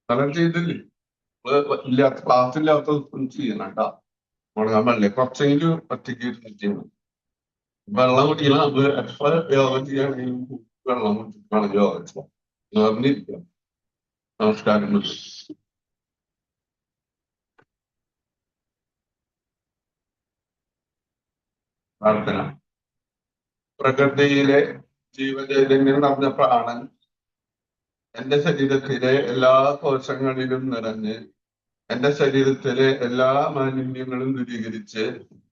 കാരണം ചെയ്തില്ലേ ഇല്ലാത്ത ക്ലാസ് ഇല്ലാത്ത ചെയ്യണം കേട്ടോ. മുടങ്ങാൻ പാടില്ല. കുറച്ചെങ്കിലും ഒറ്റയ്ക്ക് ഇരുന്ന് ചെയ്യണം. വെള്ളം കുടിക്കണം. അത് എത്ര യോഗം ചെയ്യുകയാണെങ്കിലും വെള്ളം കുടിച്ചിട്ടാണ് യോഗ ചെയ്യാം. നിറഞ്ഞിരിക്കുക. നമസ്കാരം. പ്രാർത്ഥന. പ്രകൃതിയിലെ ജീവചൈതന്യം നിറഞ്ഞ പ്രാണൻ എന്റെ ശരീരത്തിലെ എല്ലാ കോശങ്ങളിലും നിറഞ്ഞ് എന്റെ ശരീരത്തിലെ എല്ലാ മാലിന്യങ്ങളും ദൂരീകരിച്ച്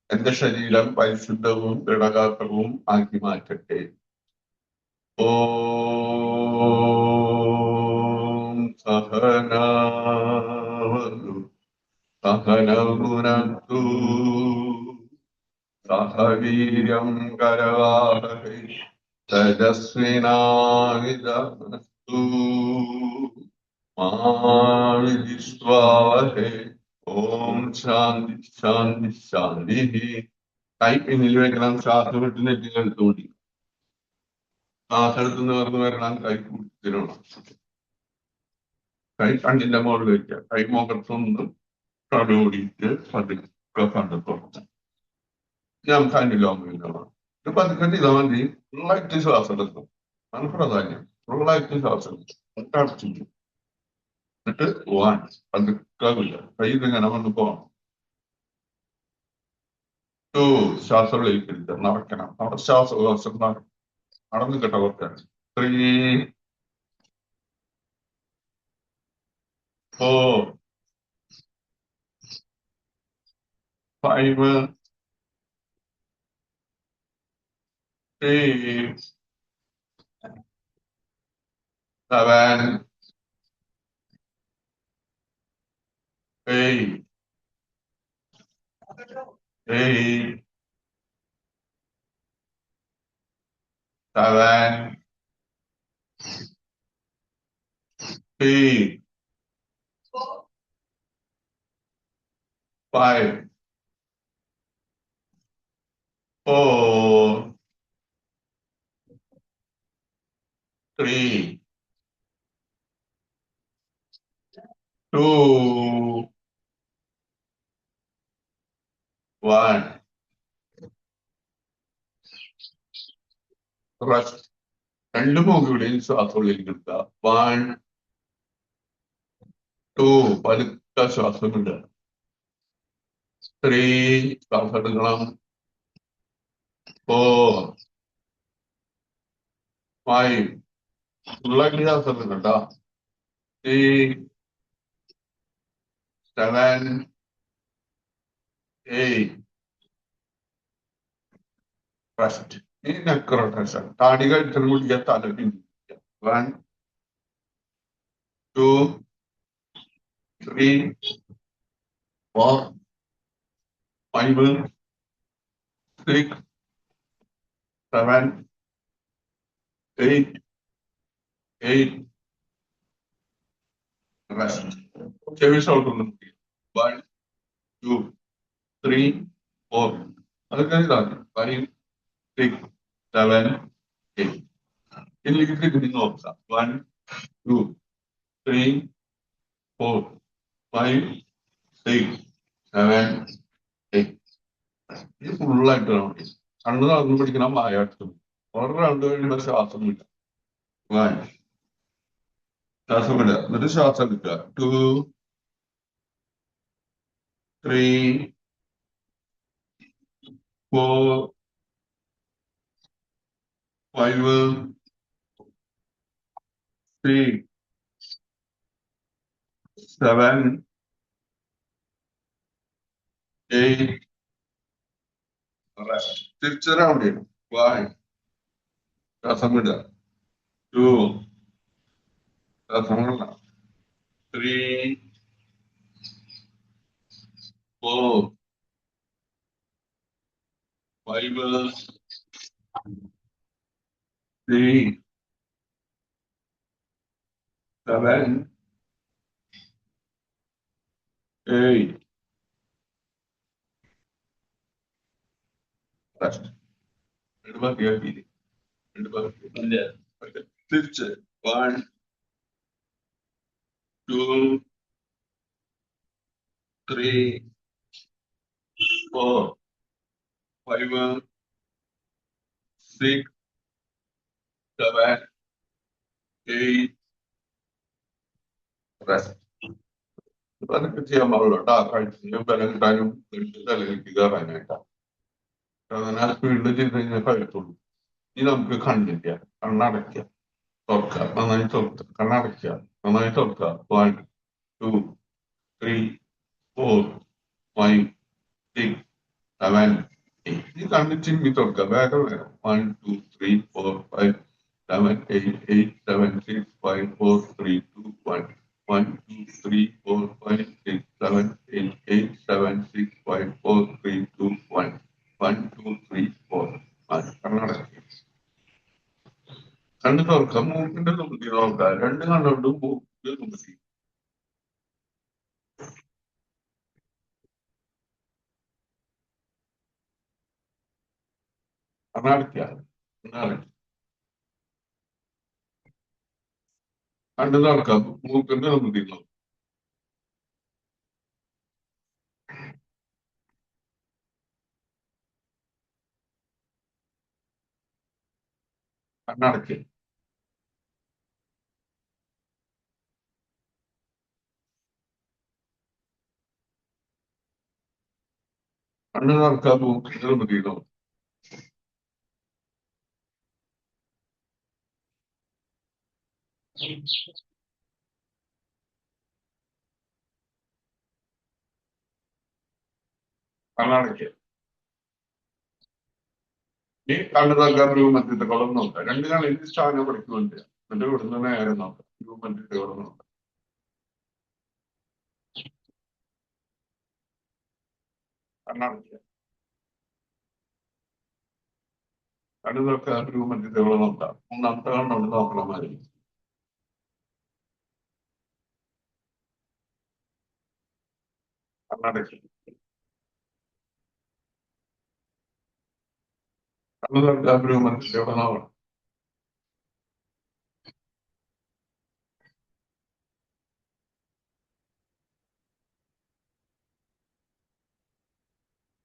എന്റെ ശരീരം പരിശുദ്ധവും ദൃഢഗാത്രവും ആക്കി മാറ്റട്ടെ. ഓം സഹനാവതു സഹനൗനന്തു സഹവീര്യം കരവാവഹൈ തേജസ്വിനാവിധമസ്തു മാ വിദ്വിഷാവഹൈ. ഓം ശാന്തി ശാന്തി ശാന്തി. കൈ പിന്നിൽ വെക്കണം. ശ്വാസം വിട്ട് നെറ്റിൽ എടുത്തുകൂടി. ശ്വാസം എടുത്തുനിന്ന് പറഞ്ഞു വരണം. കൈ കൂട്ടിരണം. കൈ കണ്ണിന്റെ മുകളിൽ വെക്കുക. കൈ മുഖത്തൊന്ന് കടുകൂടിയിട്ട് പതുക്കെ കണ്ടു തുറന്നു. ഞാൻ കണ്ണിലോ ഇത് പതുക്കെ ചെയ്താൽ മതി. ഫുള്ളായിട്ട് ശ്വാസം എടുക്കും. അത് പ്രാധാന്യം. ഫുള്ളായിട്ട് ശ്വാസം എടുക്കും. അടച്ചിട്ടു. എന്നിട്ട് പോവാൻ പതുക്കാവില്ല. കൈ ഇതിങ്ങനെ വന്ന് പോകണം. ശ്വാസം വിളിക്കരുത്. നടക്കണം. അവിടെ ശ്വാസം നടന്നു കേട്ടോ. കുറച്ച് 3, 4, 5, 6, 7, 8, 7, 6, 5, 4, 3, 2, 1. റെസ്റ്റ്. രണ്ട് മൂക്കുകളെയും ശ്വാസം ഉള്ളിലേക്ക് എടുക്കുക. 1, 2 പതുക്കെ ശ്വാസം വിടുക. 3 ശ്വാസം എടുക്കണം. 4, 5 ഫുള്ളായിട്ട് ശ്വാസം എടുക്കണ്ട. 6, 7, 8. റെസ്റ്റ്. ഈ നെക്ക് റൊട്ടേഷൻ. താടി കഴിച്ചിട്ട് മുടിക്കുക. തല പിന്നിക്കുക. 1, 2, 3, 4, 5, 6, 7, 8. റെസ്റ്റ്. ചെവി ഷോൾഡർ. 1, 2, 3, 4. അതൊക്കെ ഇതാണ്. 5, 6, 7, 8. ഇതിലേക്ക് തിരിഞ്ഞ് നോക്കുക. 1, 2, 3, 4, 5, 6, 7, 8. ഇത് ഫുള്ളായിട്ട് റൗണ്ട് ചെയ്യും. കണ്ണ് തുറന്ന് പിടിക്കണം. വായാട്ടും ഒരു റൗണ്ട് കഴിയുമ്പോൾ ശ്വാസം വിടുക. ശ്വാസം വിടുക. എന്നിട്ട് ശ്വാസം എടുക്കുക. 2, 3, 4, 5, 6, 7, 8. തിരിച്ച് റൗണ്ട് ചെയ്യണം. 1 ശ്വാസം വിടുക. 2 ശ്വാസം വിടണം. 3, 4, 5, 6, 7, 8. റെസ്റ്റ്. രണ്ട് ബാക്കിയാക്കി. രണ്ട് ബാക്കി. തിരിച്ച് 1, 2, 3, 4, 5, 6, 7, 8, rest. ഇപ്പൊ അതൊക്കെ ചെയ്യാൻ പാടുള്ളൂ കേട്ടോ. കഴിച്ച് ബലം കിട്ടാനും തലയിലേക്ക് കയറാനായിട്ടാണ്. അങ്ങനെ സ്പീഡിൽ ചെയ്ത് കഴിഞ്ഞാൽ കഴിയത്തുള്ളൂ. ഇനി നമുക്ക് കണ്ണില്ല, കണ്ണടയ്ക്കുക, തുറക്കുക, നന്നായി തുറക്കുക, കണ്ണടയ്ക്കുക, നന്നായി തുറക്കുക. 1, 2, 3, 4, 5, 6, 7, 8. ഈ കണ്ണ് ചിമ്മി തുറക്കുക, വേഗം വേഗം. 1, 2, 3, 4, 5, 7, 8, 8, 7, 6, 5, 4, 3, 2, 1. 1, 2, 3, 4, 5, 6, 7, 8, 8, 7, 6, 5, 4, 3, 2, 1. 1, 2, 3, 4. കണ്ണടയ്ക്കുക, കണ്ണ് തുറക്കുക, മൂക്കിന്റെ തുമ്പി നോക്കുക. രണ്ട് കണ്ണുകൊണ്ടും മൂക്കിന്റെ തുമ്പി. കണ്ണടയ്ക്കുക, കണ്ണടയ്ക്കുക, കണ്ണ് തുറക്കുക, മൂക്കിന്റെ തുമ്പി നോക്കുക. കണ്ണടയ്ക്കുക, കണ്ണ് തുറക്കുക, മൂക്കിന്റെ തുമ്പി നോക്കുക. കണ്ണടയ്ക്കുക. ഈ കണ്ണ് തുറക്കുക, രൂപത്തിന്റെ കുളം നോക്കുക. രണ്ട് കണ്ണിൽ സ്ഥാനം പഠിക്കുന്നുണ്ട്. എന്നിട്ട് ഇവിടുന്ന് നേരെ നോക്കാം, രൂപത്തിന്റെ കുളം നോക്കാം. കണ്ണടയ്ക്കുക, കണ്ണ് തുറക്കുക, രൂപത്തിന്റെ കുളം നോക്കാം. മൂന്നാമത്തെ കണ്ണോട് നോക്കണം മാതിരി. കണ്ണടയ്ക്കുക, കണ്ണ് തുറക്കുക, രൂപത്തിന്റെ കുളം നോക്കണം.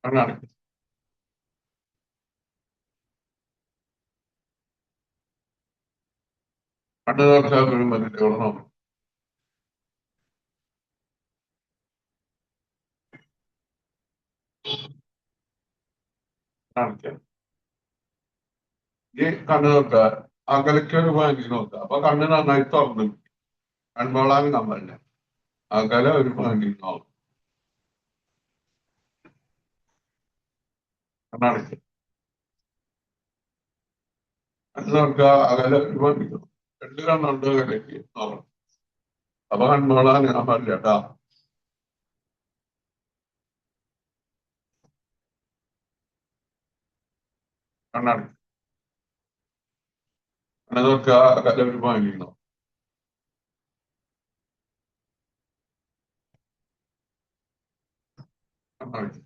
കണ്ണടയ്ക്കുക, കണ്ണ് തുറക്കുക, രൂപത്തിന്റെ കുളം നോക്കണം. കണ്ണടയ്ക്കുക. ഈ കണ്ണ് നോക്കുക, അകലയ്ക്ക് ഒരു ഭംഗി നോക്കുക. അപ്പൊ കണ്ണ് നന്നായി തുറന്നു, കൺപോളാൻ നമ്മളില്ല. അകലെ ഒരു ഭംഗി നോക്കുക. കണ്ണടയ്ക്കുക, കണ്ണ് നോക്കുക, അകലെ ഒരു ഭംഗി നോക്കുക. രണ്ട് കണ്ണുണ്ട് അകലേക്ക് നോക്കണം. അപ്പൊ കൺപോളാൻ നമ്മളില്ല കേട്ടാ. കണ്ണടയ്ക്കുക, കണ്ണ് നോക്കുക, അകലെ ഒരു ഭംഗി നോക്കുക. കണ്ണടയ്ക്കുക.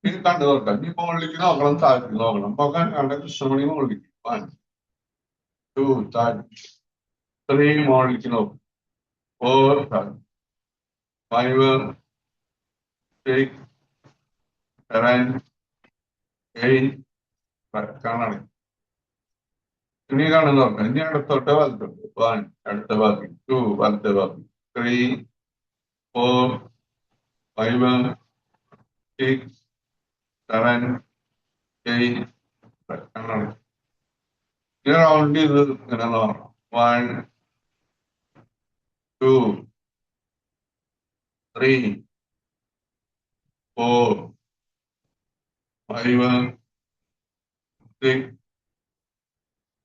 ഈ കണ്ണ് നോക്കുക. ഈ മുകളിലേക്ക് നോക്കണം, താഴത്തേക്ക് നോക്കണം. പോകാൻ കണ്ട കൃഷ്ണമണി മുകളിലേക്ക്. 1, 2, താഴത്തേക്ക്. 3 മുകളിലേക്ക് നോക്കും. 4, 5, 6, 7, 8. കണ്ണടയ്ക്കുക. ഇനി കാണുന്ന നോക്കാം. ഇനി അടുത്തോട്ട് വലത്തോട്ട്. 1, അടുത്ത ഭാഗം. 2, വലത്തെ ഭാഗം. 3, 4, 5, 6, 7, 8. കണ്ണടയ്ക്കുക. ഇനി റൗണ്ട് ചെയ്ത് ഇങ്ങനെ നോക്കണം. 1, 2, 3, 4, 5, 6,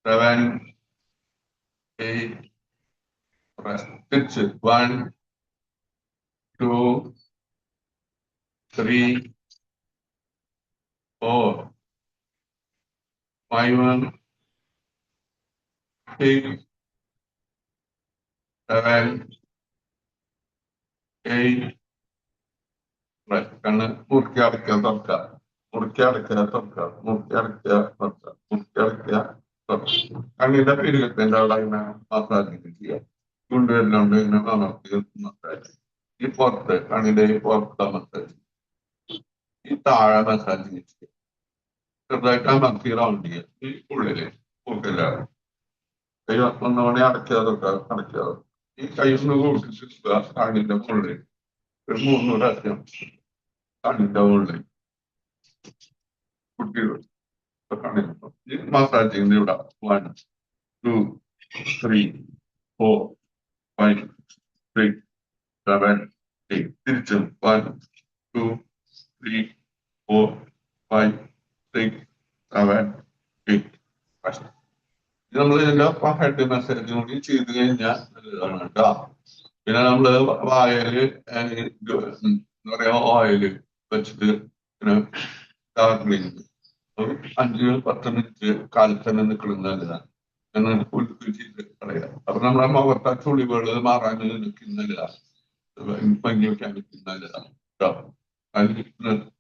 7, 8. തിരിച്ച് 1, 2, 3, 4, 5, 6, 7, 8. കണ്ണ് മുറുക്കി അടയ്ക്കുക, തുറക്കുക, മുറുക്കി അടയ്ക്കുക, തുറക്കുക, മുറുക്കി അടയ്ക്കുക, തുറക്കുക, മുറുക്കി അടയ്ക്കുക, കണ്ണിന്റെ പെരുകത്തിന്റെ അവിടെ ഇങ്ങനെ മസാജ് ചെയ്യുക. ചുണ്ടുവെല്ലോണ്ട് ഇങ്ങനെ അമർത്തി മസാജ്. ഈ പുറത്ത് കണ്ണിന്റെ ഈ പുറത്ത് മസാജ്, ഈ താഴെ മസാജ് ചെയ്യുക. ചെറുതായിട്ട് അമർത്തി റൗണ്ട് ചെയ്യുക. ഈ ഉള്ളില് കൂട്ടില്ല. കൈ ഒന്നുകൂടി അടയ്ക്കാതൊക്കെ അടയ്ക്കാതെ ഈ കൈ ഒന്ന് കൂട്ടിട്ട് കണ്ണിന്റെ മുകളിൽ ഒരു 3 പ്രാവശ്യം കണ്ണിന്റെ മുകളിൽ കുട്ടികൾ ഈ മസാജ് ചെയ്യുന്ന ഇവിടെ 1, 2, 3, 4, 5, 6, 7, 8 തിരിച്ചും 1, 2, 3, 4, 5, 6, 7, 8 നമ്മൾ ഇതിന്റെ ഹെഡ് മസാജ് കൂടി ചെയ്ത് കഴിഞ്ഞാൽ നല്ലതാണ് കേട്ടോ. പിന്നെ നമ്മള് വായല് എന്താ പറയാ ഓയില് വെച്ചിട്ട് പിന്നെ ഡാർക്ക്ലിംഗ് 5-10 മിനിറ്റ് കാലത്ത് തന്നെ നിൽക്കുന്നത് നല്ലതാണ്. എന്നാൽ കുലുക്ക് ചെയ്ത് കളയുക. അപ്പൊ നമ്മുടെ മുഖത്തെ ചുളിവുകൾ മാറാൻ നല്ലതാണ്, ഭംഗി വെക്കാൻ നല്ലതാണ് കേട്ടോ.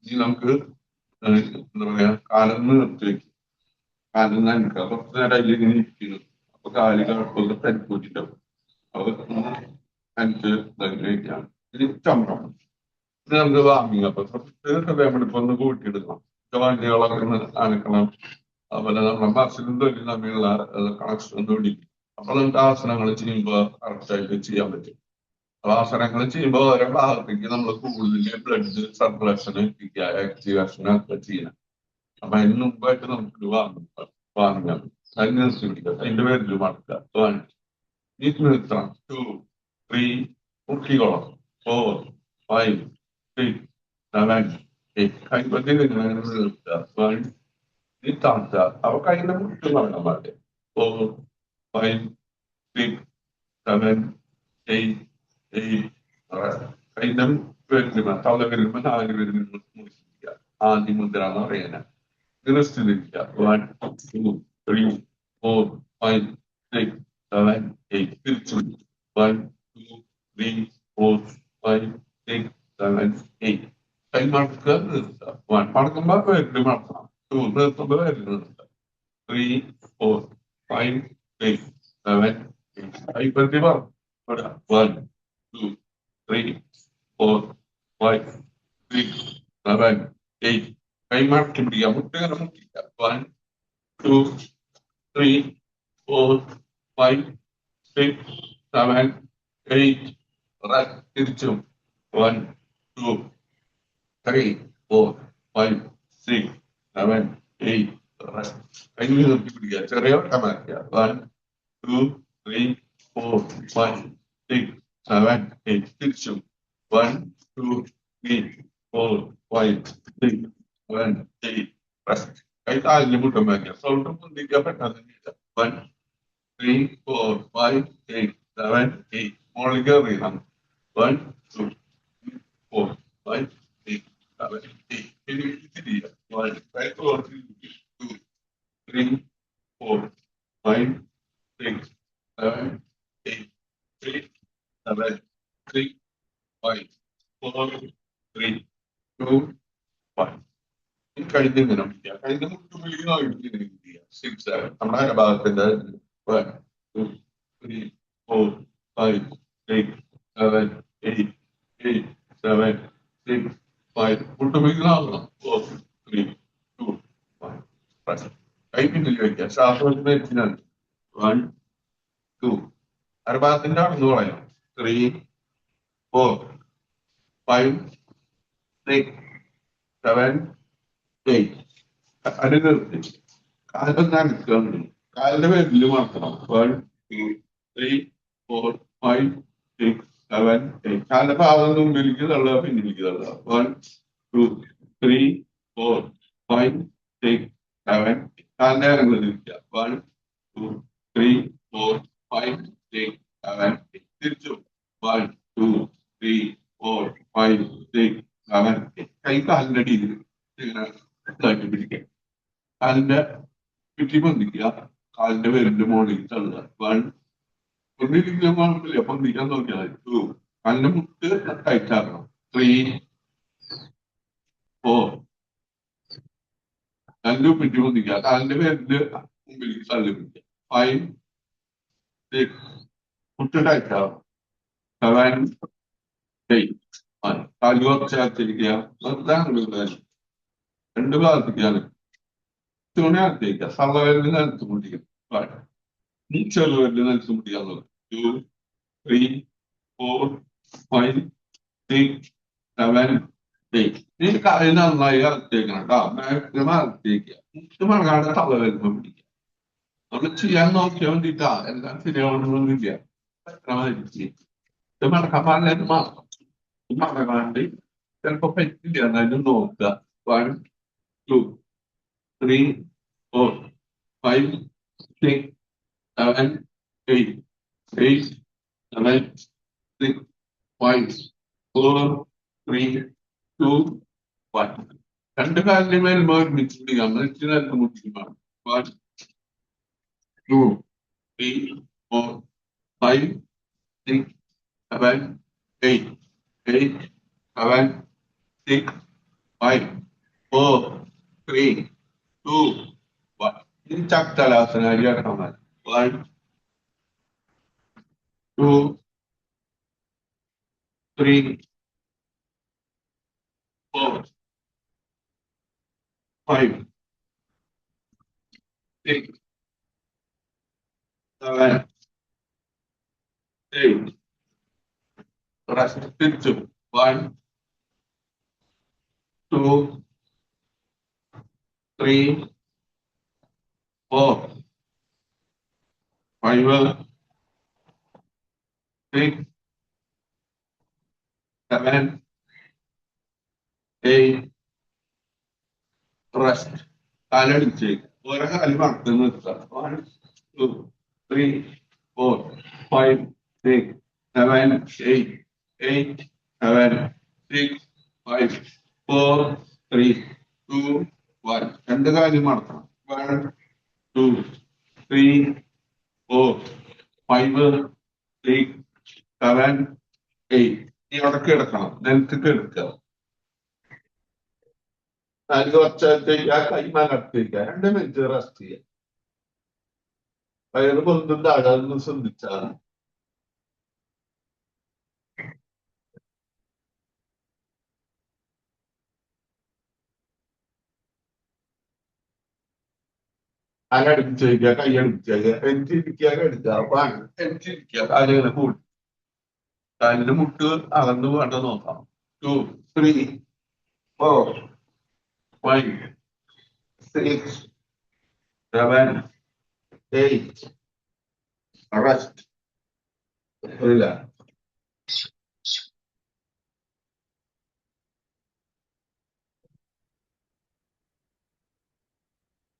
ഇനി നമുക്ക് എന്താ പറയാ കാലം നിർത്തി വെക്കും. കാലം നനക്കുക. കുറച്ച് നേരം അതിൽ ഇങ്ങനെ ഇരിക്കുന്നു. അപ്പൊ കാല് കുഴപ്പമില്ല, പരിപ്പൂറ്റിണ്ടാവും. അപ്പൊ നനച്ച് കഴിക്കാം. ഇനി ചമ്പണം. ഇത് നമുക്ക് വാങ്ങുക. അപ്പൊ കുറച്ച് സമയമെടുപ്പ് ഒന്ന് കൂട്ടിയെടുക്കണം. വാങ്ങികളൊക്കെ ഒന്ന് അനക്കണം. അതുപോലെ നമ്മുടെ മസിലും തൊലിയും തമ്മിലുള്ള കണക്ഷൻ ഒന്ന് പിടിക്കും. അപ്പൊ നമുക്ക് ആസനങ്ങൾ ചെയ്യുമ്പോൾ കറക്റ്റായിട്ട് ചെയ്യാൻ പറ്റും. അപ്പൊ ആസനങ്ങൾ ചെയ്യുമ്പോൾ ഓരോ ഭാഗത്തേക്ക് നമ്മൾ കൂടുതൽ ബ്ലഡ് സർക്കുലേഷൻ എത്തിക്കുക, ആക്ടിവേഷൻ ഒക്കെ ചെയ്യണം. അപ്പൊ അതിന് മുമ്പായിട്ട് നമുക്ക് വാങ്ങാം. അതിന് നിർത്തി പിടിക്കുക. അതിന്റെ പേരിൽ മടക്കുക. 1 നീക്കി നിർത്തണം. 2, 3 മുക്കിക്കോളം. 4, 5, 6, 7, 8 കൈപ്പത്തി നിർത്തുക. 1 നീ താഴ്ത്തുക. അപ്പൊ കൈന്റെ മുട്ട് നടക്കാൻ പാടില്ല. 4, 5, 6, 7, 8 കൈന്റെ വരുന്ന തവള വരുമ്പോ 4 വരുന്ന മുറിച്ചിരിക്കുക. ആദ്യ മുദ്ര എന്ന് പറയുന്നത് സ്ഥിതിക്കുക. 1, 2, 3, 4, 5, 6, 7, 8 തിരിച്ചു. 1, 2, 3, 4, 5, 6, 7, 8 കൈ മടക്കുക, നിർത്തുക. 1 മടക്കുമ്പോ വേരില് മടക്കണം. 2 നിർത്തുമ്പോ വേരില് നിർത്തുക. 3, 4, 5, 6, 7, 8 കൈപ്പത്തി പറഞ്ഞു 1, 2, 3, 4, 5, 6, 7, 8 കൈ മടക്കി പിടിക്കുക. മുട്ടിങ്ങനെ മുട്ടിക്കുക. 1, 2, 3, 4, 5, 6, 7, 8 തിരിച്ചും. 1, 2, 3, 4, 5, 6, 7, 8 കൈ നിർത്തി പിടിക്കുക. ചെറിയ വട്ടം വരയ്ക്കുക. 1, 2, 3, 4, 5, 6, 7, 8 തിരിച്ചും. 1, 2, 3, 4, 5, 6, 7, 8 കൈ കാലിന് മുട്ടം വയ്ക്കുക. സൗണ്ട് പൊന്തിക്കാൻ പറ്റാതെ 1, 3, 4, 5, 6, 7, 8 മുകളിൽ കയറിയതാണ്. 1, 2, 3, 4, 5, 6, 7, 8 തിരിയുക. 1, 2, 3, 4, 5, 6, 7, 8 3, 7, 3, 5, 4, 3, 2, 1 കഴിഞ്ഞ ദിനം കഴിഞ്ഞ മുട്ടുപിടിക്കുന്ന 6, 7 നമ്മുടെ ഭാഗത്തിന്റെ 1, 2, 3, 4, 5, 6, 7, 8 7, 6, 5 മുട്ടുപിടിക്കുന്ന 4, 3, 2, 1 കൈ പിന്നിൽ വയ്ക്കുക. ശ്വാസത്തിന് 1, 2 അരഭാഗത്തിന്റെ അളന്ന് കളയാം. 3, 4, 5, 6, 7, 8 അത് നിർത്തി കാലൊന്ന് അനക്കുക. കാലിന്റെ പേരില് മാത്രം 1, 2, 3, 4, 5, 6, 7, 8 കാലിന്റെ ഭാഗം മുമ്പിലേക്ക് തള്ളുക, പിന്നിലേക്ക് തള്ളുക. 1, 2, 3, 4, 5, 6, 7 കാലിന്റെ കാര്യങ്ങൾ തിരിക്കുക. 1, 2, 3, 4, 5, 6, 7 തിരിച്ചു. 1, 2, 3, 4, 5, 6, 7 കൈ കാലിന്റെ അടിയിൽ ഇങ്ങനെ പിടിക്കുക. കാലിന്റെ ചുറ്റി പൊന്തിക്കുക. കാലിന്റെ വിരലിന്റെ മുകളിൽ തള്ളുക. 1 ഒന്നിരിക്കാൻ കുഴപ്പമില്ല, പൊന്തിക്കാൻ നോക്കിയാൽ 2 കാലിന്റെ മുട്ട് ടൈറ്റ് ആക്കണം. 3, 4 കാലിന്റെ പിറ്റി പൊന്തിക്കുക. കാലിന്റെ വിരല് മുമ്പിലേക്ക് തള്ളി പിടിക്കുക. 5, 6, മുട്ടിട്ടയക്കാം. 7, 8. കാല് കുറച്ച് അകത്തിരിക്കുക. രണ്ട് ഭാഗത്തേക്കാണ് തുണി അകത്തേക്കുക. സള്ളവരിൽ നിലത്ത് മുട്ടിക്കുക. ചെറുവരിൽ നിലത്ത് മുട്ടിക്കാന്നുള്ളത്. 2, 3, 4, 5, 6, 7, 8. ഈ കൈ നന്നായി അകത്തേക്കണം കേട്ടോ. മാക്സിമം അകത്തേക്കുക. മുട്ട് മറക്കാണ്ട് തള്ള വരുമ്പോ പിടിക്കുക. നമ്മൾ ചെയ്യാൻ നോക്കിയാൽ വേണ്ടിട്ടാ. എല്ലാം ശരിയാവണമെന്നില്ല. ഇത് മറക്കാൻ പാടില്ല. മറക്കാണ്ട് ചിലപ്പോ പറ്റില്ല. എന്നാലും നോക്കുക. 1, 2, 3, 4, 5, 6, 7, 8. 8, 7, 6, 5, 4, 3, 2, 1. രണ്ട് കാലിന്റെ മേൽ ഒരുമിച്ച് പിടിക്കാം. നെറ്റിനകത്ത് മുട്ടിക്കണം. 1, 2, 3, 4, 5, 6, 7, 8. 8, 7, 6, 5, 4, 3, 2, 1. ini caktalah sengaja rekaman. 1, 2, 3, 4, 5, 6, 7, 8. Rest pintu. 1, 2, 3, 4, 5, 6, 7, 8. Rest. കാലടിച്ച് ഓരോ കാലം മറത്ത് നിർത്തുക. 1, 2, 3, 4, 5, 6, 7, 8. 8, 7, 6, 5, 4, 3, 2, 1. രണ്ട് കാര്യം മറക്കണം. 1, 2, 3, 4, 5, 6, 7, 8. ഈ ഉടക്കി എടുക്കണം. നെൽത്തിട്ട് എടുക്കുക. അതിൽ കുറച്ചേക്ക് കൈമാനടുത്തേക്ക് 2 മിനിറ്റ് റെസ്റ്റ് ചെയ്യുക. വയറ് പൊന്തും താഴെ ശ്രദ്ധിച്ചാൽ അരടുപ്പിച്ച് വയ്ക്കുക. കൈ അടുപ്പിച്ച് വയ്ക്കുക. എനിച്ചിരിക്കുക എടുക്കുക. എനിച്ചിരിക്കുക. കാലുകളെ കൂട്ടി കാലിന്റെ മുട്ട് അകന്ന് വേണ്ട നോക്കാം. 2, 3, 4, 5, 6, 7, 8. Rest. Relax.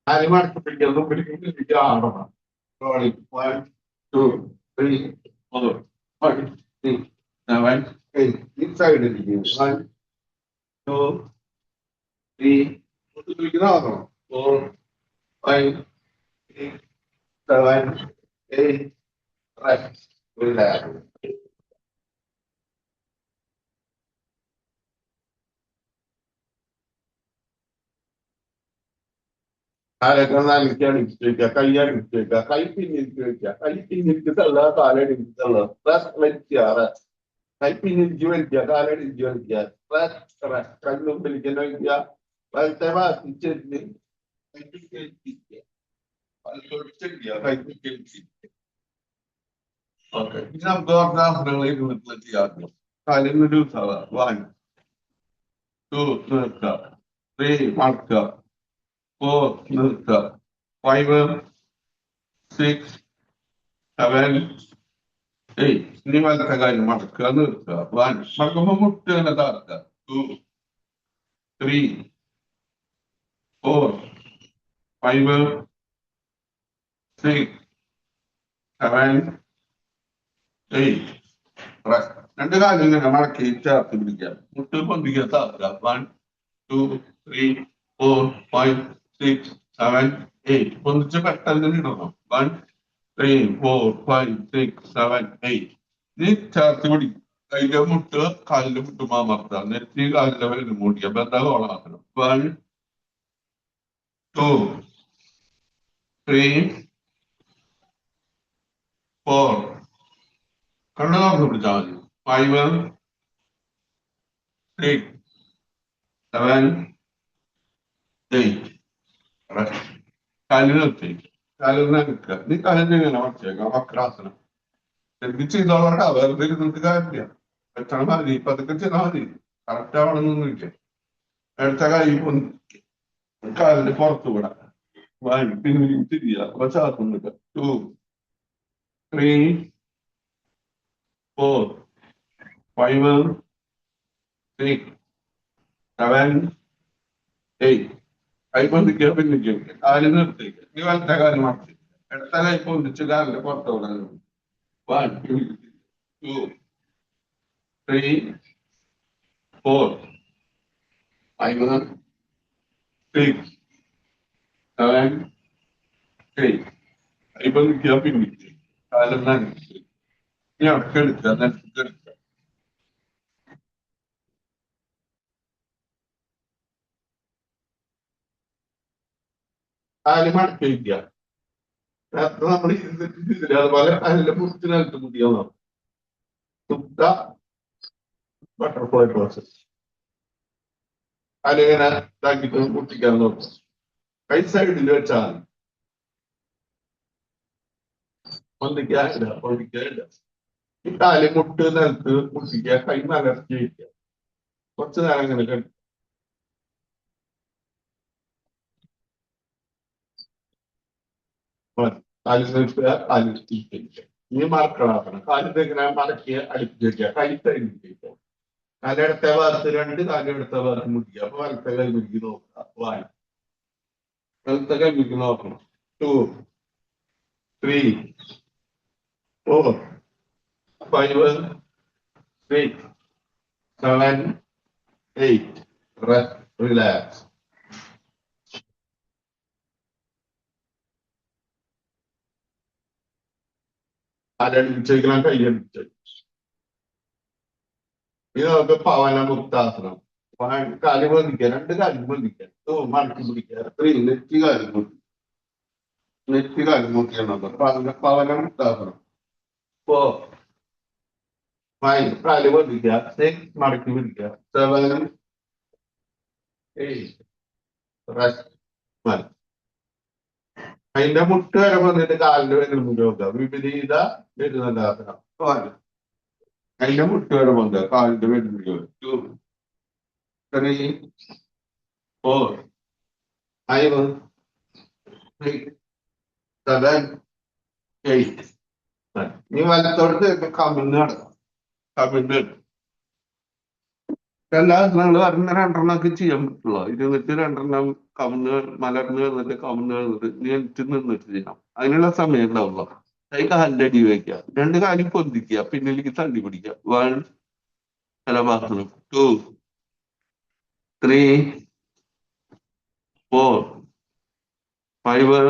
അരിമടക്കിപ്പിടിക്കുന്നു. പിടിപ്പിടിപ്പിക്കുക. ആടണം. 1, 2, 3, 4, 5, 6, 7, 8. ഇൻസൈഡ് ഇരിക്കുന്നു. 1, 2, 3. ആകണം. 4, 5, 6, 7, 8. Rest. Relax. കാലൊക്കെ നനയ്ക്ക് അടിപ്പിച്ച് വയ്ക്കുക. കൈ അടിപ്പിച്ച് വയ്ക്കുക. കൈ പിന്നിരിച്ച് വയ്ക്കുക. കൈ പിന്നിരിച്ച് തള്ളുക. കാലടിപ്പിച്ച് തള്ളുക. റെസ്റ്റ് വലിക്കുക. റെസ്റ്റ്. കൈ പിന്നിരിച്ച് വലിക്കുക. കാലടിപ്പിച്ച് വലിക്കുക. റെസ്റ്റ്. റെസ്റ്റ്. കണ്ണും പിടിക്കുന്ന വയ്ക്കുക. വലത്തെ ഭാഗത്തിരിച്ച് ഓക്കെ. ഇനി നമുക്ക് ഓർഗാസനങ്ങൾ ഇരുന്നിട്ടുള്ള ചെയ്യാറുണ്ട്. കാലിന് ഒരു 1, 2 നിർത്തുക. 3 മടക്കുക. 4 നിർത്തുക. 5, 6, 7, 8. ഇനി വലത്തെ കാര്യം മടക്കുക. നിർത്തുക. 1 മടക്കുമ്പോ മുട്ട് തന്നെ താർക്കുക. 2, 3, 4, 5, 6, 7, 8. റെസ്റ്റ്. രണ്ട് കാലം ഇങ്ങനെ മടക്കി ചേർത്ത് പിടിക്കുക. മുട്ട് പൊന്തിക്കുക. താർക്കുക. 1, 2, 3, 4, 5, 6, 7, 8. പൊന്തിച്ച് പെട്ടെന്ന് ഇടണം. 1, 3, 4, 5, 6, 7, 8. ഇനി ചേർത്ത് പിടിക്കും. കൈയുടെ മുട്ട് കാലിന്റെ മുട്ടും അമർത്താം. നെറ്റി കാലിന്റെ വരും മൂടിക്കുക. ബന്ധകോളാക്കണം. 1, 2, 3, 4. കണ്ണു നോക്കി പിടിച്ചാൽ മതി. 5, 6, 7, 8. കാലിൽ നിർത്തി. കാലിൽ നിൽക്കുക. നീ കാലിൽ ഇങ്ങനെ വച്ചേക്കാം. വക്രാസനം ശരിക്കും ചെയ്തോളാം. വെറുതെ ഇരുന്നിട്ട് കാര്യമില്ല. എത്ര മതി പതുക്കെ ചെയ്താൽ മതി. കറക്റ്റ് ആവണമെന്നൊന്നുമില്ല. എടുത്ത കൈ കാലിന്റെ പുറത്തു വിടാം. പിന്നെ തിരിയാ. അപ്പൊ ശ്വാസം നിൽക്കുക. 2, 3, 4, 5, 6, 7, 8. കൈ പൊന്തിക്കുക. പിന്നിക്കുക. കാലിൽ നിർത്തിക്കുക. നീ വലത്തെ കാലം മറച്ച് എടുത്ത കൈ പൊന്തിച്ച് കാലിന്റെ പുറത്തു വിടാൻ. 1, 2, 3, 4, 5, 6, 7, 8. കൈ പൊന്തിക്കുക. പിന്നിക്കുക. കാലം നനച്ച് ഇനി അടക്കെടുക്കുക. നനച്ചെടുക്കുക. കാല് മടക്കി വയ്ക്കുക. നമ്മൾ ഇരുന്നിട്ട് അതുപോലെ അതിന്റെ മുറിച്ച് നിലത്ത് മുടിയാവുന്ന സുപ്ത ബട്ടർഫ്ലൈ പ്രോസസ്. അതിങ്ങനെ ഇതാക്കിട്ട് മുട്ടിക്കാൻ നോക്കുക. കൈ സൈഡിൽ വെച്ചാൽ പൊന്തിക്കാനില്ല. പൊന്തിക്കാനില്ല. ഈ കാല് മുട്ട് നിലത്ത് മുട്ടിക്കുക. കൈ മലർത്തി വയ്ക്കുക. കുറച്ചു നേരം ഇങ്ങനെ കഴിക്കും. കാലിൽ നിൽക്കുക. കാലിൽ തീറ്റിക്കുക. ഇനി മറക്കളാക്കണം. കാലിന്റെ ഇങ്ങനെ മടക്കിയ അടുപ്പിച്ച് വയ്ക്കുക. കൈ സൈഡിൽ വയ്ക്കുക. കാലെടുത്ത ഭാഗത്ത് 2, കാലെടുത്ത ഭാഗത്ത് മുടിക്കുക. അപ്പൊ വലത്തെ കൈ മുറുക്കി നോക്കുക. വായി വലത്തെ കൈ മുറുക്കി നോക്കണം. 2, 3, 4, 5, 6, 7, 8. Rest, relax. കാലടിപ്പിച്ചേക്കണം. കൈയടിപ്പിച്ചു. ഇത് നമുക്ക് പവനമുക്താസനം. കാല് ബന്ധിക്കുക. 2 കാലും ബന്ധിക്കുക. മടക്കി പിടിക്കുക. 3, നെറ്റി കാലും മുട്ടി. നെറ്റി കാലും മുട്ടിയാണ് പവനമുക്താസനം. 4, 5 കാല് ബന്ധിക്കുക. 6 മടക്കി പിടിക്കുക. 7, 8 റെസ്റ്റ്. അതിന്റെ മുട്ട് വരെ വന്നിട്ട് കാലിന്റെ വേദന നോക്കുക. വിപരീത വരുന്നുണ്ടാക്കണം. അതിന്റെ മുട്ട് വരെ വന്നത് കാലിന്റെ വേദന 2, 3, 4, 5, 6, 7, 8. നീ വലത്തോടത്ത് കമിഴ്ന്ന് നടക്കാം. കമിഴ്ന്ന് എല്ലാ നിങ്ങൾ പറഞ്ഞ 2 ചെയ്യാൻ പറ്റുള്ളൂ. ഇരുന്നിട്ട് 2 കമിഴ്ന്ന് മലർന്ന് വന്നിട്ട് കമിഴ്ന്ന് വന്നിട്ട് നീ എനിക്ക് നിന്നിട്ട് ചെയ്യണം. അതിനുള്ള സമയം ഉണ്ടാവുള്ളൂ. കൈ കാലിന്റെ അടി വയ്ക്കുക. 2 കാലും പൊന്തിക്കുക. പിന്നിലേക്ക് തള്ളി പിടിക്കുക. 1 കലഭാസനം. 2, 3, 4, 5,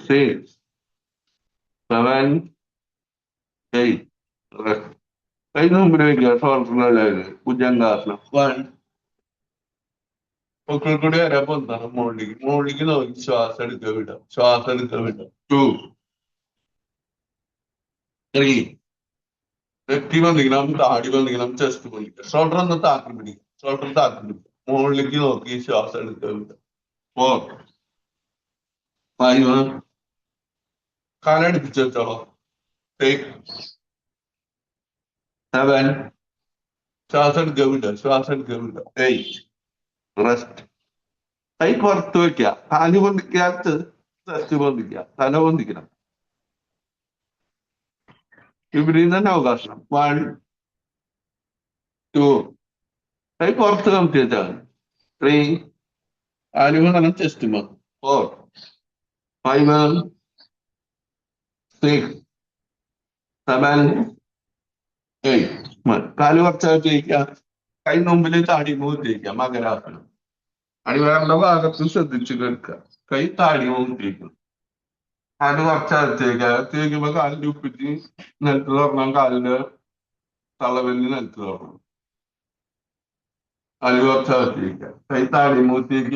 6, 7, 8. കൈ മുമ്പിൽ വയ്ക്കുക. ഷോൾഡറിനല്ലായത് ഭുജംഗാസനം. 1 പൊക്കിൾ കൂടി വരാൻ പൊന്താണ്. മുകളിലേക്ക് നോക്കി ശ്വാസം എടുക്കുക. വിടാം. ശ്വാസം എടുക്കുക. വിടാം. 2, 3. നെറ്റി ബന്ധിക്കണം. താടി ബന്ധിക്കണം. ചെസ്റ്റ് ബന്ധിക്കണം. ഷോൾഡർ ഒന്ന് താക്കി പിടിക്കും. ഷോൾഡർ താക്കി പിടിക്കും. മുകളിലേക്ക് നോക്കി ശ്വാസം എടുക്കുക. വിടാം. 4, 5. കാലടിപ്പിച്ച് വെച്ചോളോ. 6, 7. ശ്വാസം എടുക്കുക. വിടാം. ശ്വാസം എടുക്കുക. വിടാം. 8. റെസ്റ്റ്. കൈ പുറത്ത് വെക്കുക. കാല് പൊന്തിക്കാത്ത ചെസ്റ്റ് പൊന്തിക്കുക. തല പൊന്തിക്കണം. വിപരീത അവകാശം. 1, 2. കൈ പുറത്ത് കമത്തി വെച്ചാൽ 3. കാലുകൾ ചെസ്റ്റ് മതി. 4, 5, 6, 7, 8. കാല് കുറച്ചായിട്ട് ജയിക്കുക. കൈ മുമ്പിൽ താടി മുഖത്ത് ജയിക്കുക. മകരാസനം. അടിവരന്റെ ഭാഗത്ത് ശ്രദ്ധിച്ചു കേൾക്കുക. കൈ താടി മുഖത്തേക്കും. കാല് കുറച്ചകത്തേക്ക്. അകത്തേക്കുമ്പോ കാലിന്റെ ഉപ്പിച്ച് നിലത്ത് തുറന്നാൽ കാലിന്റെ തളവെല്ലി നിലത്ത് തുറന്നു. കാല് കുറച്ചകത്തേക്ക്. കൈ താടി മുഖത്തേക്ക്.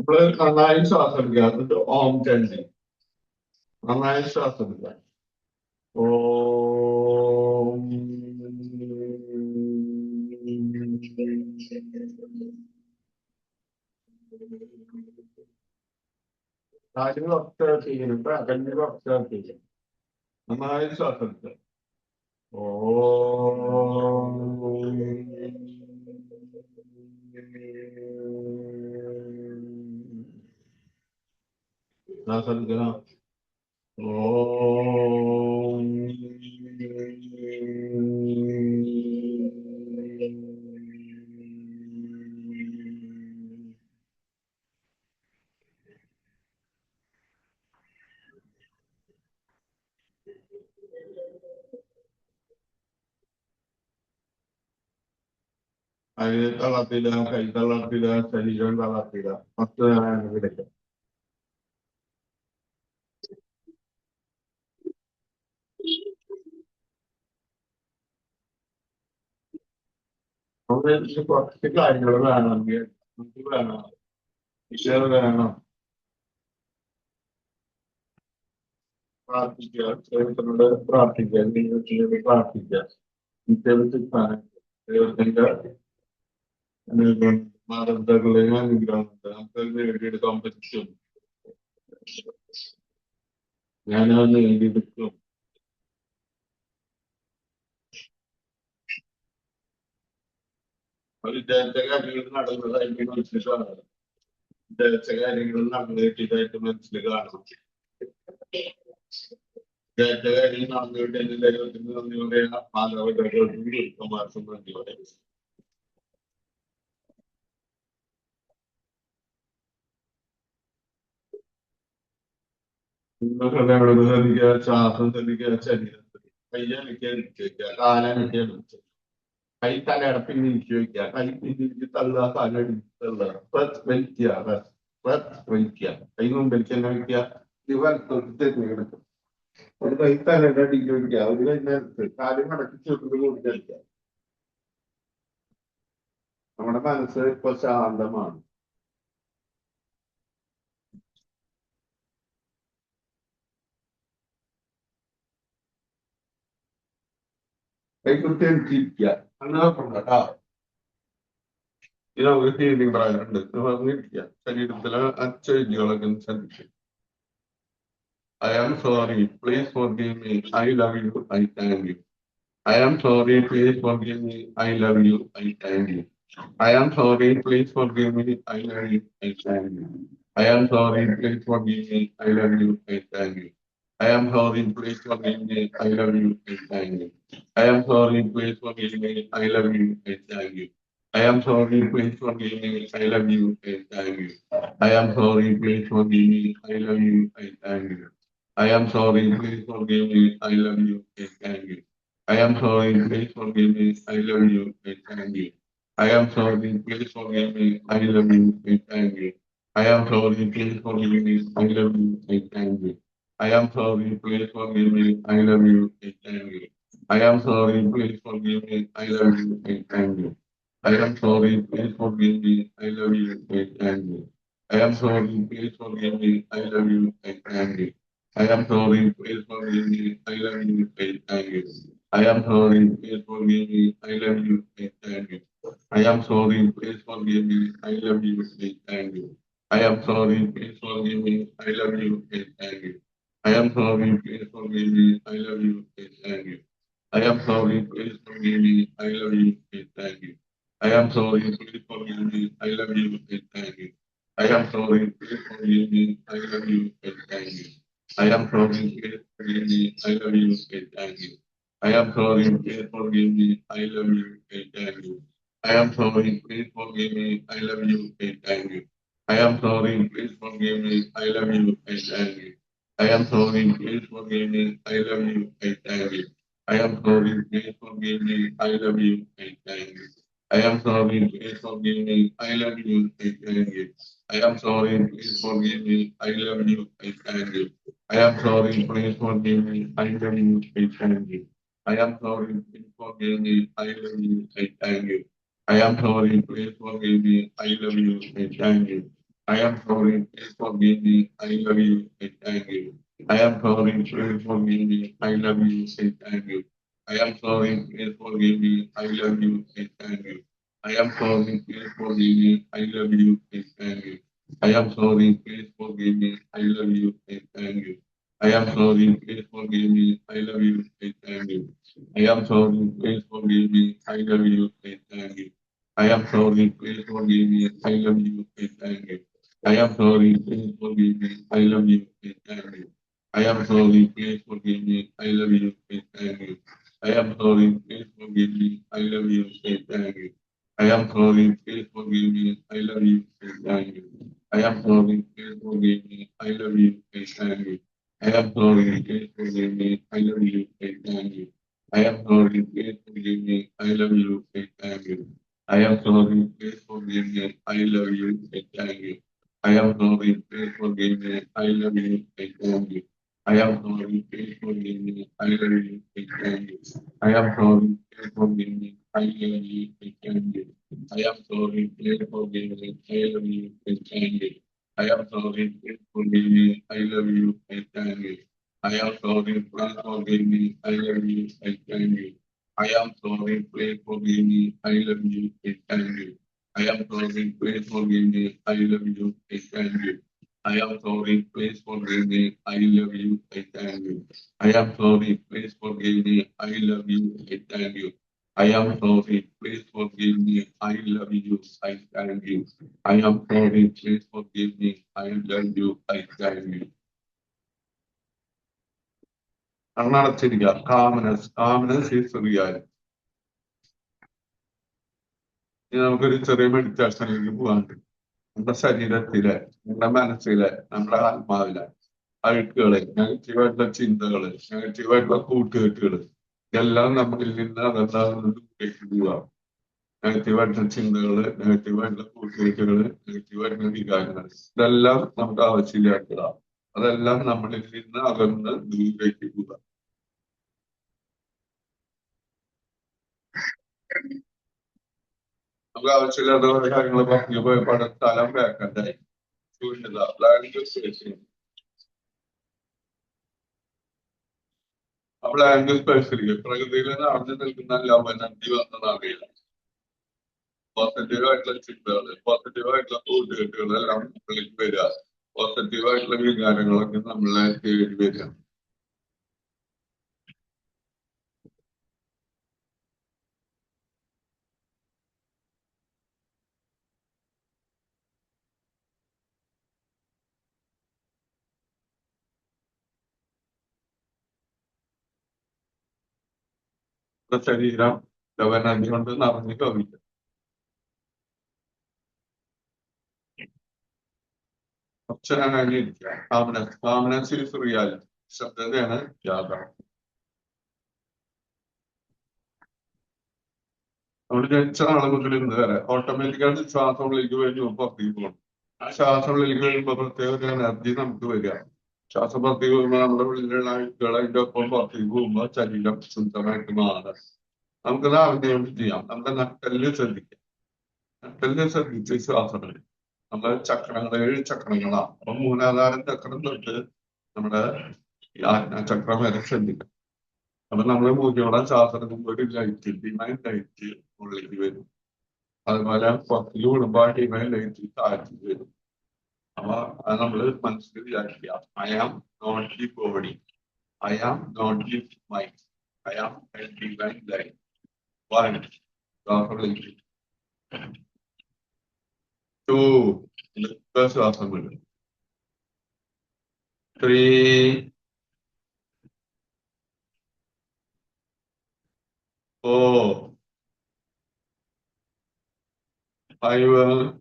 നമ്മള് നന്നായി ശ്വാസം എടുക്കുക എന്നിട്ട് ഓം ചൊല്ലി നന്നായി ശ്വാസം എടുക്കുക. ഓം കാര്യങ്ങൾ ഒബ്സർവ് ചെയ്യുന്നുണ്ട് അകലിൽ ഒബ്സർവ് ചെയ്യും. നന്നായി ശ്വാസം എടുക്കുക. ശ്വാസം എടുക്കണം. ഓം അതിന് തളർത്തില്ല, കൈ തളർത്തില്ല, ശരീരം തളർത്തില്ല. 10 നേരം കിടക്കും. നമുക്ക് കുറച്ച് കാര്യങ്ങൾ വേണമെങ്കിൽ നമുക്ക് വേണം, വിഷയം വേണം, പ്രാർത്ഥിക്കുക, ദൈവത്തിനോട് പ്രാർത്ഥിക്കുക, ദൈവത്തിനോട് പ്രാർത്ഥിക്കുക. ദൈവത്തിന്റെ ദൈവത്തിന്റെ അനുഗ്രഹം, മാതാപിതാക്കളുടെ അനുഗ്രഹമുണ്ട്. നമുക്ക് നേടിയെടുക്കാൻ പറ്റും. ഞാനത് നേടിയെടുക്കും. വിചാരിച്ച കാര്യങ്ങൾ നടന്നതായിട്ട് മനസ്സിൽ കാണണം. വിചാരിച്ച കാര്യങ്ങൾ നടന്നിട്ടായിട്ട് മനസ്സിൽ കാണണം. വിചാരിച്ച കാര്യങ്ങൾ നടന്നിട്ട് എന്റെ ദൈവത്തിന് നന്ദിയോടെ മാതാപിതാക്കൾക്കും ഗുരുക്കന്മാർക്കും നന്ദിയോടെ. ഹൃദയോട് ശ്രദ്ധിക്കുക, ശ്വാസം ശ്രദ്ധിക്കുക, ശരീരത്തിൽ കയ്യനക്കാൻ വയ്ക്കുക, കാലനക്കാൻ വെക്കുക, കൈ തലയടപ്പിൽ നീക്കി വയ്ക്കുക, കൈ പിന്നിലേക്ക് തള്ളുക, കാലടിച്ച് തള്ളുക, പ്രസ് വലിക്കുക, പ്രസ് വലിക്കുക, കൈ മുമ്പിലേക്ക് തന്നെ വയ്ക്കുക, വലത്തോട്ട് തെരഞ്ഞെടുക്കും. ഒരു കൈ തലയുടെ അടിക്ക് വയ്ക്കുക, ഒരു കൈ നേരത്ത് കാര്യം മടക്കി ചെറുത് കൂടി കളിക്കുക. നമ്മുടെ മനസ്സ് ഇപ്പൊ ശാന്തമാണ്. കൈ കുത്തിരിക്കുക, അങ്ങനെ കേട്ടോ. ഇത് നമുക്ക് ഹീലിംഗ് പറയാനുണ്ട്. പറഞ്ഞിരിക്കുക, ശരീരത്തിലെ അച്ചൊഴികളൊക്കെ ശ്രദ്ധിക്കുക. I am sorry, please forgive me, I love you, I thank you. I am sorry, please forgive me, I love you, I thank you. I am sorry, please forgive me, I love you, I thank you. I am sorry, please forgive me, I love you, I thank you. I am sorry, please forgive me, I love you, I thank you. I am sorry, please forgive me, I love you, I thank you. I am sorry, please forgive me, I love you, I thank you. I am sorry, please forgive me, I love you, I thank you. I am sorry, please forgive me, I love you, I thank you. I am sorry, please forgive me, I love you, I thank you. I am sorry, please forgive me, I love you, I thank you. I am sorry, please forgive me, I love you, I thank you. I am sorry, please forgive me, I love you, I thank you. I am sorry, please forgive me, I love you, I thank you. I am sorry, please forgive me, I love you, I thank you. I am sorry, please forgive me, I love you, I thank you. I am sorry, please forgive me, I love you, I thank you. I am sorry, please forgive me, I love you, I thank you. I am sorry, please forgive me, I love you, I thank you. I am sorry, please forgive me, I love you, I thank you. I am sorry, please forgive me, I love you, I thank you. I am sorry, please forgive me, I love you, I thank you. I am sorry, please forgive me, I love you, I thank you. I am sorry, please forgive me, I love you, I thank you. I am sorry, please forgive me, I love you, I thank you. I am sorry, please forgive me, I love you, I thank you. I am sorry, please forgive me, I love you, I thank you. I am sorry, please forgive me, I love you, I thank you. I am sorry, please forgive me, I love you, I thank you. I am sorry, please forgive me, I love you, I thank you. I am sorry, please forgive me, I love you, I thank you. I am sorry, please forgive me, I love you, I thank you. I am sorry, please forgive me, I love you, I thank you. I am sorry, please forgive me, I love you, I thank you. I am sorry, please forgive me, I love you, I thank you. I am sorry, please forgive me. I love you and thank you. I am sorry, please forgive me. I love you and thank you. I am sorry, please forgive me. I love you and thank you. I am sorry, please forgive me. I love you and thank you. I am sorry, please forgive me. I love you and thank you. I am sorry, please forgive me. I love you and thank you. I am sorry, please forgive me. I love you and thank you. I am sorry, please forgive me. I love you and thank you. I am sorry, please forgive me. I love you and thank you. I am sorry, please forgive me. I love you and thank you. I am sorry, please forgive me. I love you and thank you. I am sorry, please forgive me. I love you and thank you. I am sorry, please forgive me. I love you and thank you. I am sorry, please forgive me. I love you and thank you. I am sorry, please forgive me. I love you and thank you. I am sorry, please forgive me. I love you and thank you. I am sorry, please forgive me. I love you and thank you. I am sorry, please forgive me. I love you and thank you. I am sorry, please forgive me. I love you and thank you. I am sorry, please forgive me. I love you and thank you. I am sorry, please forgive me. I love you and thank you. I am sorry, please forgive me. I love you and thank you. I am sorry, please forgive me. I love you and thank you. I am sorry, please forgive me. I love you and thank you. I am sorry, please forgive me. I love you and thank you. I am sorry, please forgive me. I love you and thank you. I am sorry, please forgive me. I love you. I thank you. I am sorry, please forgive me. I love you. I thank you. കണ്ണടച്ചിരിക്കുക. Calmness is reality. ഇനി നമുക്കൊരു ചെറിയ മെഡിറ്റേഷനിലേക്ക് പോകാനുണ്ട്. നമ്മുടെ ശരീരത്തിലെ, നമ്മുടെ മനസ്സിലെ, നമ്മുടെ ആത്മാവിലെ അഴുക്കുകള്, നെഗറ്റീവായിട്ടുള്ള ചിന്തകള്, നെഗറ്റീവായിട്ടുള്ള കൂട്ടുകെട്ടുകള്, ഇതെല്ലാം നമ്മളിൽ നിന്ന് ദൂരേക്ക് പോവുക. നെഗറ്റീവായിട്ടുള്ള ചിന്തകള്, നെഗറ്റീവായിട്ടുള്ള കൂട്ടുകെട്ടുകള്, നെഗറ്റീവായിട്ടുള്ള വികാരങ്ങൾ, ഇതെല്ലാം നമുക്ക് ആവശ്യമില്ലാത്തതാണ്. അതെല്ലാം നമ്മളിൽ നിന്ന് അകന്ന് ദൂരേക്ക് പോവുക. നമുക്ക് ആവശ്യമില്ലാത്ത കുറെ കാര്യങ്ങൾ പറഞ്ഞു പോയപ്പോൾ സ്ഥലം വേക്കണ്ടായി. ശൂന്യത, ബ്ലാങ്ക് സ്പേസ്. ആ ബ്ലാങ്ക് സ്പേസിലേക്ക് പ്രകൃതിയിൽ നടന്നു നിൽക്കുന്ന ലവ് എനർജി വന്നതറിയില്ല. പോസിറ്റീവായിട്ടുള്ള ചിന്തകള്, പോസിറ്റീവായിട്ടുള്ള കൂട്ടുകെട്ടുകൾ എല്ലാം നമ്മളിലേക്ക് വരിക. പോസിറ്റീവായിട്ടുള്ള വികാരങ്ങളൊക്കെ നമ്മളെ തേടി വരിക. ശരീരം ലവ് എനർജി കൊണ്ട് നിറഞ്ഞു കവിക്കും. പക്ഷെ അങ്ങനെ ഇരിക്കുക. കാമനസ് ഈസ് റിയാലിറ്റി. ശബ്ദതയാണ് യാഥാർത്ഥ്യം. നമ്മൾ ജനിച്ച നാളെ മുതൽ ഇന്ന് വരെ ഓട്ടോമാറ്റിക്കായിട്ട് ശ്വാസം ഉള്ളിലേക്ക് വരുമ്പോൾ പുറത്തേക്ക് പോകണം. ആ ശ്വാസം ഉള്ളിലേക്ക് വരുമ്പോൾ പ്രത്യേക ഒരു എനർജി നമുക്ക് വരിക. ശ്വാസം പുറത്തേക്ക് പോകുമ്പോൾ നമ്മുടെ ഉള്ളിലുള്ള അഴുക്കുകൾ അതിന്റെ ഒപ്പം പുറത്തേക്ക് പോകുമ്പോൾ ശരീരം ശുദ്ധമായിട്ട് മാറുക. നമുക്കത് അറിഞ്ഞുകൊണ്ട് ചെയ്യാം. നമ്മുടെ നട്ടല് ശ്രദ്ധിക്കാം. നട്ടല് ശ്രദ്ധിച്ച് ശ്വാസം എടുക്കും. നമ്മുടെ ചക്രങ്ങൾ 7 ചക്രങ്ങളാണ്. അപ്പൊ മൂലാധാരം ചക്രം തൊട്ട് നമ്മുടെ ആജ്ഞാചക്രം വരെ ശ്രദ്ധിക്കാം. അപ്പൊ നമ്മള് മൂക്കിയോടെ ശ്വാസം എടുക്കുമ്പോൾ ഒരു ലൈറ്റ്, ഡിവൈൻ ലൈറ്റ് ഉള്ളിലേക്ക് വരും. അതുപോലെ പുറത്തേക്ക് വിടുമ്പോൾ ആ ഡിവൈൻ ലൈറ്റ് താഴ്ത്തി വരും. അപ്പൊ അത് നമ്മള് മനസ്സിൽ വിചാരിക്കുക, I am not the body, I am not the mind, I am a divine light. ശ്വാസം വിടും. 3, 4, 5,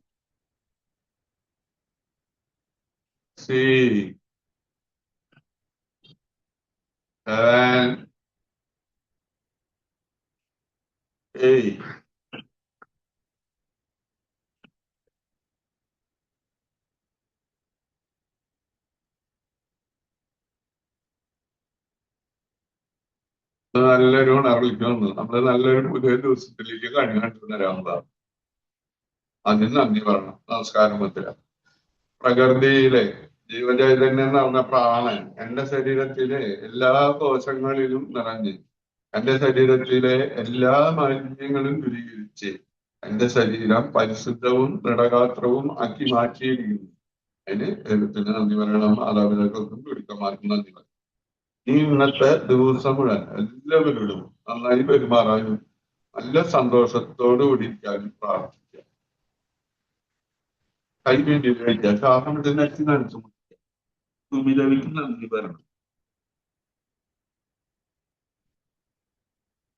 6, 7, 8. നല്ലൊരു ഉണർവിലേക്ക് നമ്മള് നല്ലൊരു പുതിയ ദിവസത്തിലേക്ക് കണ്ണു കണ്ടുവരാവുന്നതാണ്. അതിന് നന്ദി പറയണം. നമസ്കാരം മുദ്ര. പ്രകൃതിയിലെ ജീവചൈതന്യം എന്ന് പറഞ്ഞ പ്രാണൻ എന്റെ ശരീരത്തിലെ എല്ലാ കോശങ്ങളിലും നിറഞ്ഞ് എന്റെ ശരീരത്തിലെ എല്ലാ മാലിന്യങ്ങളും ദൂരീകരിച്ച് എന്റെ ശരീരം പരിശുദ്ധവും ദൃഢഗാത്രവും ആക്കി മാറ്റിയിരിക്കുന്നു. അതിന് ദൈവത്തിന് നന്ദി പറയണം, മാതാപിതാക്കൾക്കും ഗുരുക്കന്മാർക്കും നന്ദി പറയണം. ഈ ഇന്നത്തെ ദിവസം മുഴുവൻ എല്ലാവരോടും നന്നായി പെരുമാറാനും നല്ല സന്തോഷത്തോടു കൂടി ഇരിക്കാനും പ്രാർത്ഥിക്കുക. കൈ വേണ്ടി കഴിക്കുക, ശ്വാസം വിടുന്നതിന് നനച്ചു സുമിതവിക്ക് നന്ദി പറയണം.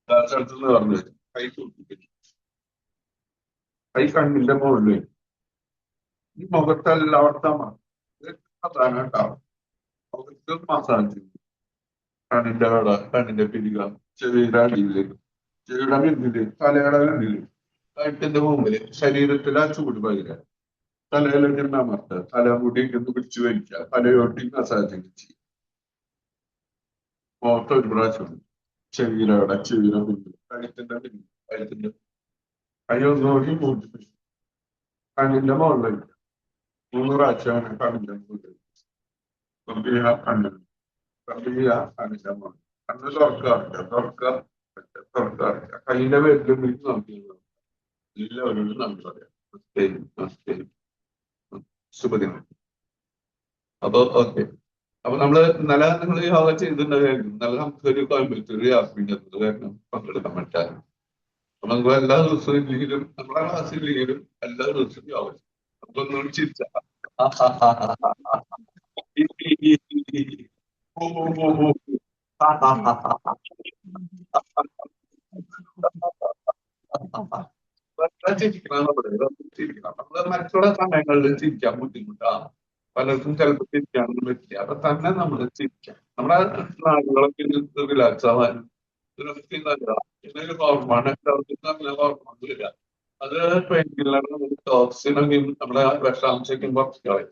സ്ഥലത്തുനിന്ന് പറഞ്ഞു കൈ സൂക്ഷിക്കുന്നു, കൈ കണ്ണിന്റെ മുകളിൽ വരും. ഈ മുഖത്തെല്ലായിടത്തും അതാണ് ഉണ്ടാവും. മുഖത്ത് മസാജ്, കണ്ണിന്റെ കട, കണ്ണിന്റെ പിരിക, ചെവിയുടെ അടിയില്, ചെവിയുടെ മുന്നില്, തലയുടെ മുന്നില്, കഴുത്തിന്റെ മുമ്പില്, ശരീരത്തിൽ ആ ചൂട് പകരുക. തലയിലൊക്കെ അമർത്തുക, തലമുടിയൊക്കെ ഒന്ന് പിടിച്ചു വലിക്കുക, തലയോട്ടി മസാജിങ് ചെയ്യുക. മുഖത്ത് ഒരു പ്രാവശ്യം ചെവിയുടെ അവിടെ, ചെവിയുടെ മുന്നിൽ, കഴുത്തിന്റെ മുന്നിൽ, കഴുത്തിന്റെ കൈയൊന്നുകൂടി മൂടി കണ്ണിന്റെ മുകളിൽ 3 പ്രാവശ്യമാണ് കണ്ണിന്റെ മുകളിൽ കണ്ണിൽ കണ്ണിന്റെ മുകളിൽ കണ്ണ് തുറക്കാറില്ല. കയ്യിന്റെ വേരിലേക്ക് നോക്കിയത് എല്ലാവരോടും നന്ദി പറയാം. നമസ്തേ ശുഭദിനം. അപ്പൊ ഓക്കെ. അപ്പൊ നമ്മള് ഇന്നലെ നിങ്ങൾ യോഗ ചെയ്തിട്ടുണ്ടായിരുന്നു. ഇന്നലെ നമുക്കൊരു കോയമ്പത്തൂർ യാത്രയുണ്ട്, കാരണം പങ്കെടുക്കാൻ പറ്റാറ്. അപ്പൊ നമുക്ക് എല്ലാ ദിവസവും ഇല്ലെങ്കിലും നമ്മളെ ക്ലാസ്സിലെങ്കിലും എല്ലാ ദിവസവും യോഗ ചെയ്യും. നമുക്കൊന്നും ചിരിച്ച ചിരിക്കണം. നമ്മള് മറ്റുള്ള സമയങ്ങളിൽ ചിരിക്കാൻ ബുദ്ധിമുട്ടാണ്. പലർക്കും ചിലപ്പോൾ ചിരിക്കാനൊന്നും പറ്റില്ല. അപ്പൊ തന്നെ നമ്മൾ ചിരിക്കാം. നമ്മുടെ നാടുകളൊക്കെ റിലാക്സ് ആവാനും ഇതിനൊക്കെ നല്ലതാണ്. പിന്നെ ഒരു ഹോർമോൺ എല്ലാവർക്കും നല്ല ഹോർമോൺ വരിക. അത് പെയിൻകില്ലർ, ടോക്സിനൊക്കെ നമ്മുടെ വിഷാംശയ്ക്കും കുറച്ച് കളയും.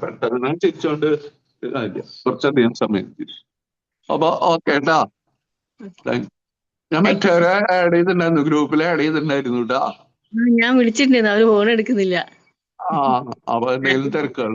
പെട്ടെന്ന് ചിരിച്ചോണ്ട് കുറച്ചധികം സമയം. അപ്പൊ ഓക്കെ ട്ടാ. ഞാൻ മറ്റവരെ ആഡ് ചെയ്തിട്ടുണ്ടായിരുന്നു, ഗ്രൂപ്പിൽ ആഡ് ചെയ്തിട്ടുണ്ടായിരുന്നു കേട്ടാ. ഞാൻ വിളിച്ചിട്ടുണ്ടായിരുന്നു, അവര് ഫോൺ എടുക്കുന്നില്ല. അപ്പൊ എന്തെങ്കിലും തിരക്കുകൾ